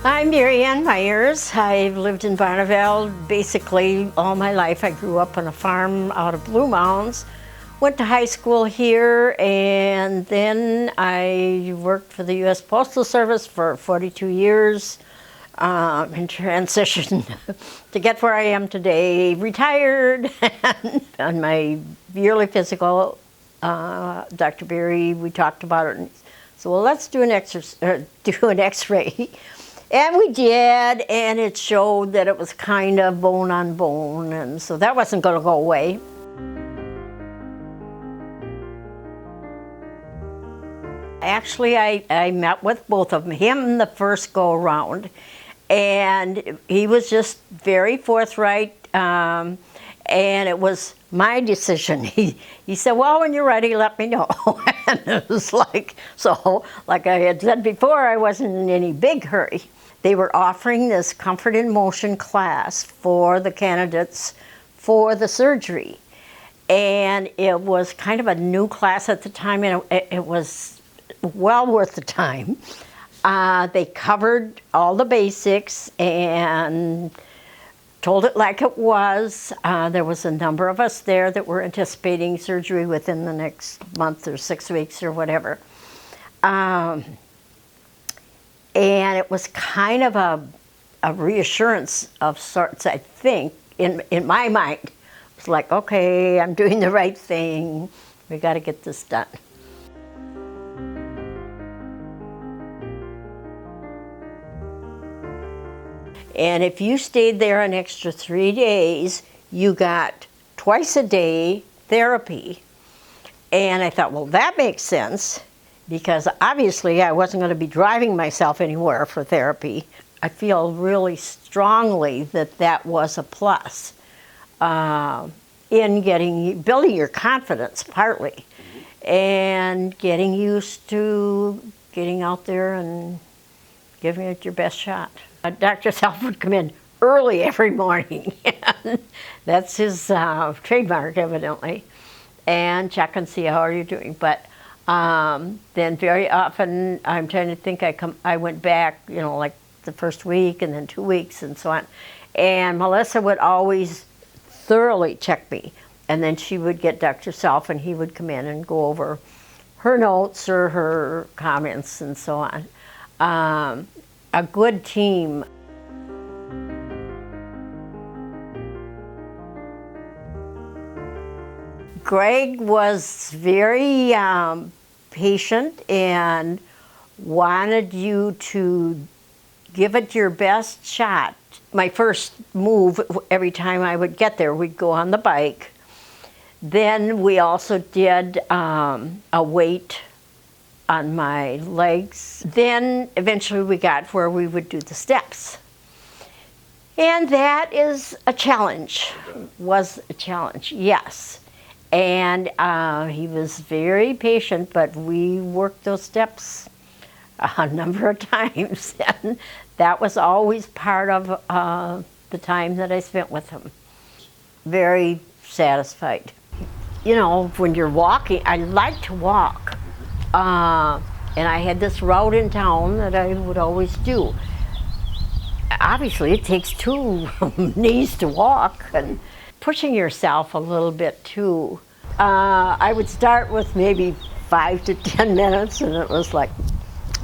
I'm Biere Myers. I've lived in Dodgeville basically all my life. I grew up on a farm out of Blue Mounds, went to high school here, and then I worked for the U.S. Postal Service for 42 years and transitioned to get where I am today. Retired, and on my yearly physical, Dr. Biere, we talked about it. And so, well, let's do an X-ray. And we did, and it showed that it was kind of bone on bone, and so that wasn't going to go away. Actually, I met with both of them, him the first go around, and he was just very forthright, and it was my decision. He said, well, when you're ready, let me know. And it was like, so like I had said before, I wasn't in any big hurry. They were offering this comfort in motion class for the candidates for the surgery. And it was kind of a new class at the time, and it was well worth the time. They covered all the basics and told it like it was. There was a number of us there that were anticipating surgery within the next month or 6 weeks or whatever. And it was kind of a reassurance of sorts, I think, in my mind. It's like, okay, I'm doing the right thing. We got to get this done. And if you stayed there an extra 3 days, you got twice a day therapy. And I thought, well, that makes sense, because obviously I wasn't going to be driving myself anywhere for therapy. I feel really strongly that that was a plus in building your confidence partly, and getting used to getting out there and giving it your best shot. Dr. Self would come in early every morning. That's his trademark, evidently, and check and see how are you doing. But then very often, I'm trying to think, I went back, like the first week and then 2 weeks and so on. And Melissa would always thoroughly check me. And then she would get Dr. Self, and he would come in and go over her notes or her comments and so on. A good team. Gregg was very patient and wanted you to give it your best shot. My first move, every time I would get there, we'd go on the bike. Then we also did a weight on my legs. Then eventually we got where we would do the steps. And that is a challenge, was a challenge, yes. And he was very patient, but we worked those steps a number of times. And that was always part of the time that I spent with him. Very satisfied. When you're walking, I like to walk. And I had this route in town that I would always do. Obviously, it takes two knees to walk, and pushing yourself a little bit too. I would start with maybe 5 to 10 minutes, and it was like,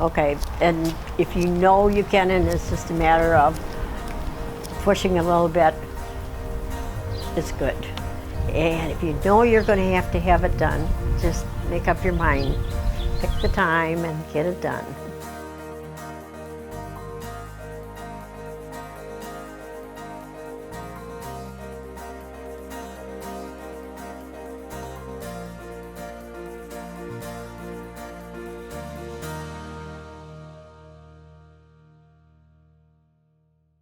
okay. And if you know you can, and it's just a matter of pushing a little bit, it's good. And if you know you're going to have it done, just make up your mind. Pick the time and get it done.